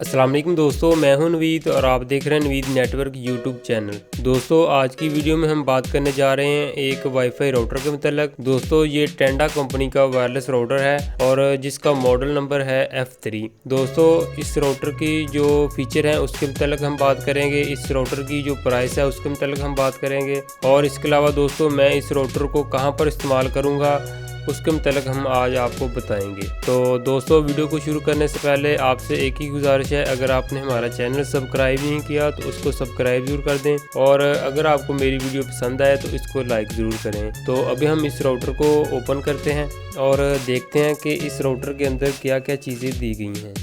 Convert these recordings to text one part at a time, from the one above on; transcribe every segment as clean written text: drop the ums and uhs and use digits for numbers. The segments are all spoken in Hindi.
अस्सलाम वालेकुम दोस्तों, मैं हूं नवीद और आप देख रहे हैं नवीद नेटवर्क यूट्यूब चैनल। दोस्तों आज की वीडियो में हम बात करने जा रहे हैं एक वाईफाई राउटर के मतलब। दोस्तों ये टेंडा कंपनी का वायरलेस राउटर है और जिसका मॉडल नंबर है F3। दोस्तों इस राउटर की जो फीचर है उसके मतलब हम बात करेंगे, इस राउटर की जो प्राइस है उसके मतलब हम बात करेंगे, और इसके अलावा दोस्तों मैं इस राउटर को कहाँ पर इस्तेमाल करूँगा उसके मतलब हम आज आपको बताएंगे। तो दोस्तों वीडियो को शुरू करने से पहले आपसे एक ही गुजारिश है, अगर आपने हमारा चैनल सब्सक्राइब नहीं किया तो उसको सब्सक्राइब जरूर कर दें, और अगर आपको मेरी वीडियो पसंद आए तो इसको लाइक ज़रूर करें। तो अभी हम इस राउटर को ओपन करते हैं और देखते हैं कि इस राउटर के अंदर क्या क्या चीज़ें दी गई हैं।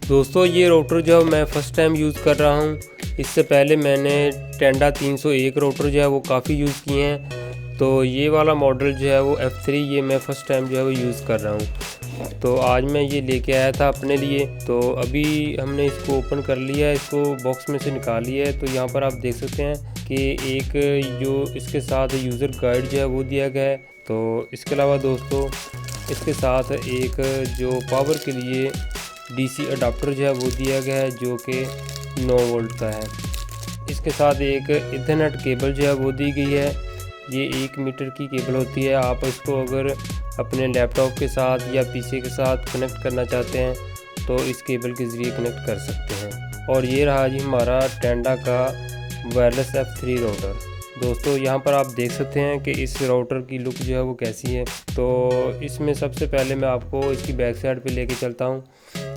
दोस्तों ये राउटर जो मैं फ़र्स्ट टाइम यूज़ कर रहा हूँ, इससे पहले मैंने टेंडा 301 राउटर जो है वो काफ़ी यूज़ किए हैं। तो ये वाला मॉडल जो है वो F3 ये मैं फ़र्स्ट टाइम जो है वो यूज़ कर रहा हूँ। तो आज मैं ये लेके आया था अपने लिए। तो अभी हमने इसको ओपन कर लिया है, इसको बॉक्स में से निकाल लिया है। तो यहाँ पर आप देख सकते हैं कि एक जो इसके साथ यूज़र गाइड जो है वो दिया गया है। तो इसके अलावा दोस्तों इसके साथ एक जो पावर के लिए DC अडाप्टर जो है वो दिया गया है जो कि 9 वोल्ट का है। इसके साथ एक इथरनेट केबल जो है वो दी गई है। ये 1 मीटर की केबल होती है। आप इसको अगर अपने लैपटॉप के साथ या PC के साथ कनेक्ट करना चाहते हैं तो इस केबल के ज़रिए कनेक्ट कर सकते हैं। और ये रहा जी हमारा टेंडा का वायरलेस F3 राउटर। दोस्तों यहाँ पर आप देख सकते हैं कि इस राउटर की लुक जो है वो कैसी है। तो इसमें सबसे पहले मैं आपको इसकी बैक साइड पे लेके चलता हूँ।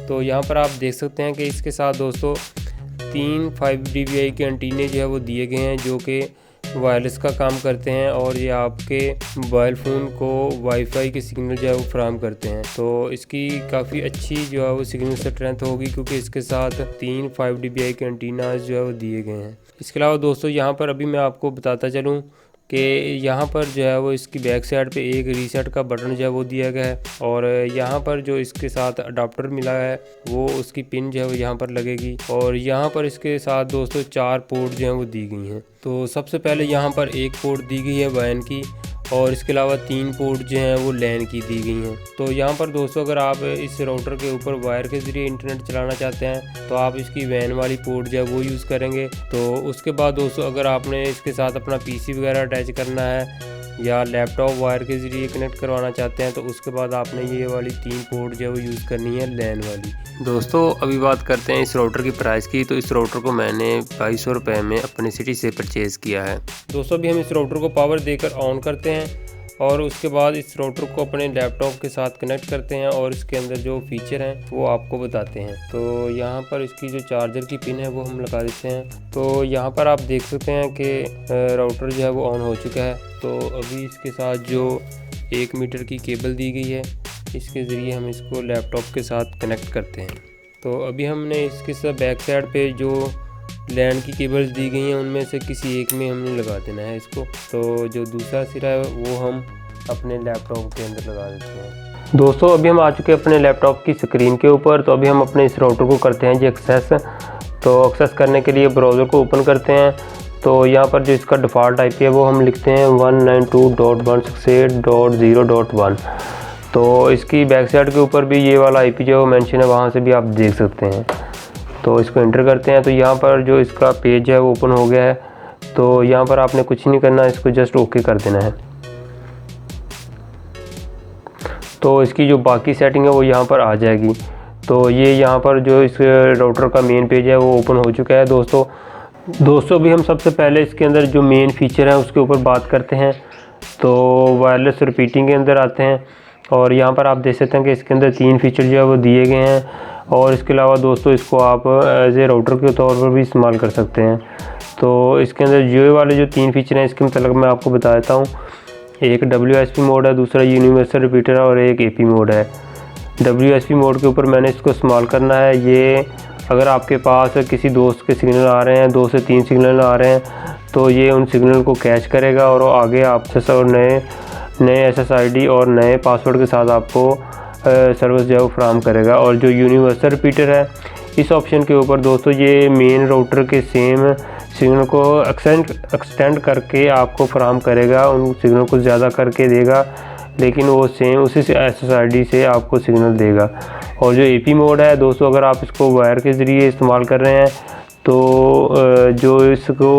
तो यहाँ पर आप देख सकते हैं कि इसके साथ दोस्तों 3 5 dBi के एंटीने जो है वो दिए गए हैं जो कि वायरलेस का काम करते हैं, और ये आपके मोबाइल फ़ोन को वाईफाई के सिग्नल जो है वो फराहम करते हैं। तो इसकी काफ़ी अच्छी जो है वो सिग्नल स्ट्रेंथ होगी क्योंकि इसके साथ 3 5 dBi के एंटीनाज जो है वो दिए गए हैं। इसके अलावा दोस्तों यहाँ पर अभी मैं आपको बताता चलूँ कि यहाँ पर जो है वो इसकी बैक साइड पे एक रीसेट का बटन जो है वो दिया गया है, और यहाँ पर जो इसके साथ अडाप्टर मिला है वो उसकी पिन जो है वो यहाँ पर लगेगी, और यहाँ पर इसके साथ दोस्तों 4 पोर्ट जो हैं वो दी गई हैं। तो सबसे पहले यहाँ पर एक पोर्ट दी गई है वैन की, और इसके अलावा 3 पोर्ट जो हैं वो लैन की दी गई हैं। तो यहाँ पर दोस्तों अगर आप इस राउटर के ऊपर वायर के ज़रिए इंटरनेट चलाना चाहते हैं तो आप इसकी वैन वाली पोर्ट जो है वो यूज़ करेंगे। तो उसके बाद दोस्तों अगर आपने इसके साथ अपना PC वगैरह अटैच करना है या लैपटॉप वायर के ज़रिए कनेक्ट करवाना चाहते हैं तो उसके बाद आपने ये वाली 3 पोर्ट जो है वो यूज़ करनी है लैन वाली। दोस्तों अभी बात करते हैं इस राउटर की प्राइस की। तो इस राउटर को मैंने 2200 रुपये में अपनी सिटी से परचेज़ किया है। दोस्तों अभी हम इस राउटर को पावर देकर ऑन करते हैं और उसके बाद इस राउटर को अपने लैपटॉप के साथ कनेक्ट करते हैं और इसके अंदर जो फीचर हैं वो आपको बताते हैं। तो यहाँ पर इसकी जो चार्जर की पिन है वो हम लगा देते हैं। तो यहाँ पर आप देख सकते हैं कि राउटर जो है वो ऑन हो चुका है। तो अभी इसके साथ जो 1 मीटर की केबल दी गई है इसके ज़रिए हम इसको लैपटॉप के साथ कनेक्ट करते हैं। तो अभी हमने इसके साथ बैक साइड पे जो लैंड की केबल्स दी गई हैं उनमें से किसी एक में हमने लगा देना है इसको। तो जो दूसरा सिरा है वो हम अपने लैपटॉप के अंदर लगा देते हैं। दोस्तों अभी हम आ चुके हैं अपने लैपटॉप की स्क्रीन के ऊपर। तो अभी हम अपने इस राउटर को करते हैं जी एक्सेस। तो एक्सेस करने के लिए ब्राउज़र को ओपन करते हैं। तो यहाँ पर जो इसका डिफ़ॉल्ट IP है वो हम लिखते हैं 192.168.0.1। तो इसकी बैक साइड के ऊपर भी ये वाला IP जो मेंशन है वहाँ से भी आप देख सकते हैं। तो इसको एंटर करते हैं। तो यहाँ पर जो इसका पेज है वो ओपन हो गया है। तो यहाँ पर आपने कुछ नहीं करना, इसको जस्ट ओके कर देना है। तो इसकी जो बाकी सेटिंग है वो यहाँ पर आ जाएगी। तो ये यहाँ पर जो इस राउटर का मेन पेज है वो ओपन हो चुका है दोस्तों भी हम सबसे पहले इसके अंदर जो मेन फीचर है उसके ऊपर बात करते हैं। तो वायरलेस रिपीटिंग के अंदर आते हैं, और यहाँ पर आप देख सकते हैं कि इसके अंदर 3 फीचर जो है वो दिए गए हैं, और इसके अलावा दोस्तों इसको आप एज ए राउटर के तौर पर भी इस्तेमाल कर सकते हैं। तो इसके अंदर जियो वाले जो 3 फीचर हैं इसके मतलब मैं आपको बता देता हूँ। एक WSP मोड है, दूसरा यूनिवर्सल रिपीटर है, और एक AP मोड है। WSP मोड के ऊपर मैंने इसको इस्तेमाल करना है। ये अगर आपके पास किसी दोस्त के सिग्नल आ रहे हैं, 2 से 3 सिग्नल आ रहे हैं, तो ये उन सिग्नल को कैच करेगा और आगे आपसे और नए SSID और नए पासवर्ड के साथ आपको सर्विस जो है वो फराहम करेगा। और जो यूनिवर्सल रिपीटर है इस ऑप्शन के ऊपर दोस्तों ये मेन राउटर के सेम सिग्नल को एक्सटेंड करके आपको फराहम करेगा, उन सिग्नल को ज़्यादा करके देगा, लेकिन वो सेम उसी SSID से आपको सिग्नल देगा। और जो AP मोड है दोस्तों, अगर आप इसको वायर के ज़रिए इस्तेमाल कर रहे हैं तो जो इसको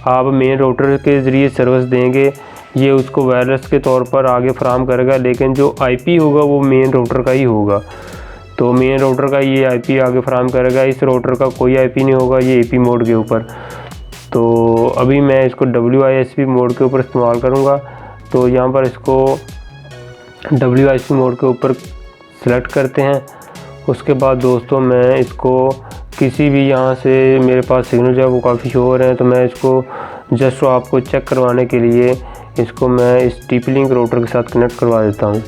आप मेन राउटर के ज़रिए सर्विस देंगे ये उसको वायरलेस के तौर पर आगे फराहम करेगा, लेकिन जो IP होगा वो मेन राउटर का ही होगा। तो मेन राउटर का ये IP आगे फराहम करेगा, इस राउटर का कोई IP नहीं होगा ये AP मोड के ऊपर। तो अभी मैं इसको WISP मोड के ऊपर इस्तेमाल करूँगा। तो यहाँ पर इसको WISP मोड के ऊपर सेलेक्ट करते हैं। उसके बाद दोस्तों मैं इसको किसी भी यहाँ से मेरे पास सिग्नल जो है वो काफ़ी शो हो रहे हैं, तो मैं इसको जस्ट आपको चेक करवाने के लिए इसको मैं इस TP-Link राउटर के साथ कनेक्ट करवा देता हूँ।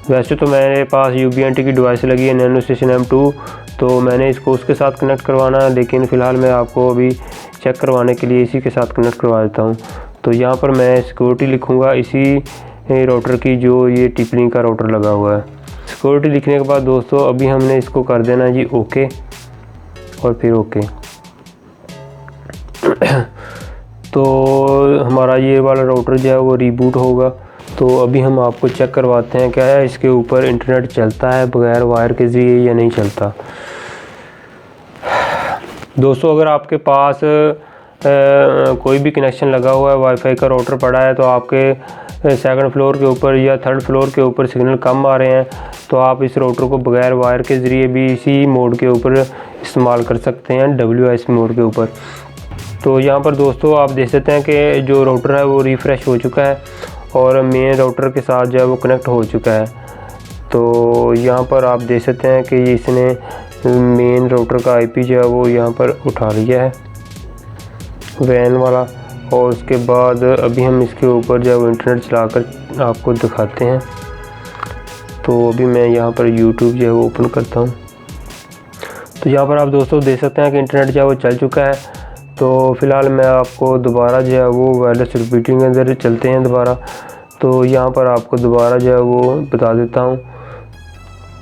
वैसे तो मेरे पास UBNT की डिवाइस लगी है नैनो स्टेशन M2, तो मैंने इसको उसके साथ कनेक्ट करवाना है, लेकिन फ़िलहाल मैं आपको अभी चेक करवाने के लिए इसी के साथ कनेक्ट करवा देता हूँ। तो यहाँ पर मैं सिक्योरिटी लिखूँगा इसी राउटर की जो ये TP-Link का राउटर लगा हुआ है। सिक्योरिटी लिखने के बाद दोस्तों अभी हमने इसको कर देना जी ओके और फिर ओके। तो हमारा ये वाला राउटर जो है वो रीबूट होगा। तो अभी हम आपको चेक करवाते हैं क्या है इसके ऊपर इंटरनेट चलता है बगैर वायर के ज़रिए या नहीं चलता। दोस्तों अगर आपके पास कोई भी कनेक्शन लगा हुआ है, वाईफाई का राउटर पड़ा है, तो आपके सेकंड फ्लोर के ऊपर या थर्ड फ्लोर के ऊपर सिग्नल कम आ रहे हैं, तो आप इस राउटर को बगैर वायर के ज़रिए भी इसी मोड के ऊपर इस्तेमाल कर सकते हैं, WISP मोड के ऊपर। तो यहाँ पर दोस्तों आप देख सकते हैं कि जो राउटर है वो रिफ़्रेश हो चुका है और मेन राउटर के साथ जो है वो कनेक्ट हो चुका है। तो यहाँ पर आप देख सकते हैं कि इसने मेन राउटर का IP जो है वो यहाँ पर उठा लिया है वैन वाला। और उसके बाद अभी हम इसके ऊपर जो है वो इंटरनेट चलाकर आपको दिखाते हैं। तो अभी मैं यहाँ पर YouTube जो है वो ओपन करता हूँ। तो यहाँ पर आप दोस्तों देख सकते हैं कि इंटरनेट जो है वो चल चुका है। तो फ़िलहाल मैं आपको दोबारा जो है वो वायरलेस रिपीटिंग के अंदर चलते हैं दोबारा। तो यहाँ पर आपको दोबारा जो है वो बता देता हूँ।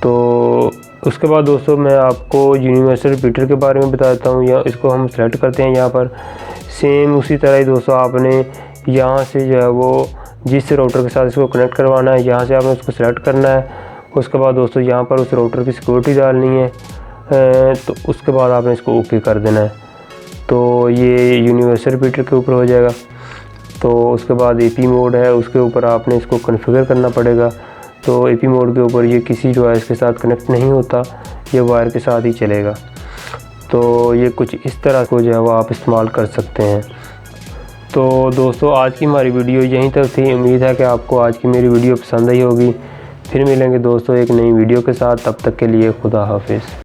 तो उसके बाद दोस्तों मैं आपको यूनिवर्सल रिपीटर के बारे में बता देता हूँ। या इसको हम सेलेक्ट करते हैं यहाँ पर। सेम उसी तरह ही दोस्तों आपने यहाँ से जो है वो जिस राउटर के साथ इसको कनेक्ट करवाना है यहाँ से आपने उसको सेलेक्ट करना है। उसके बाद दोस्तों यहाँ पर उस राउटर की सिक्योरिटी डालनी है, तो उसके बाद आपने इसको ओके कर देना है। तो ये यूनिवर्सल रिपीटर के ऊपर हो जाएगा। तो उसके बाद AP मोड है, उसके ऊपर आपने इसको कॉन्फ़िगर करना पड़ेगा। तो AP मोड के ऊपर ये किसी डिवाइस के साथ कनेक्ट नहीं होता, ये वायर के साथ ही चलेगा। तो ये कुछ इस तरह को जो है वो आप इस्तेमाल कर सकते हैं। तो दोस्तों आज की हमारी वीडियो यहीं तक थी। उम्मीद है कि आपको आज की मेरी वीडियो पसंद आई होगी। फिर मिलेंगे दोस्तों एक नई वीडियो के साथ, तब तक के लिए खुदा हाफिज़।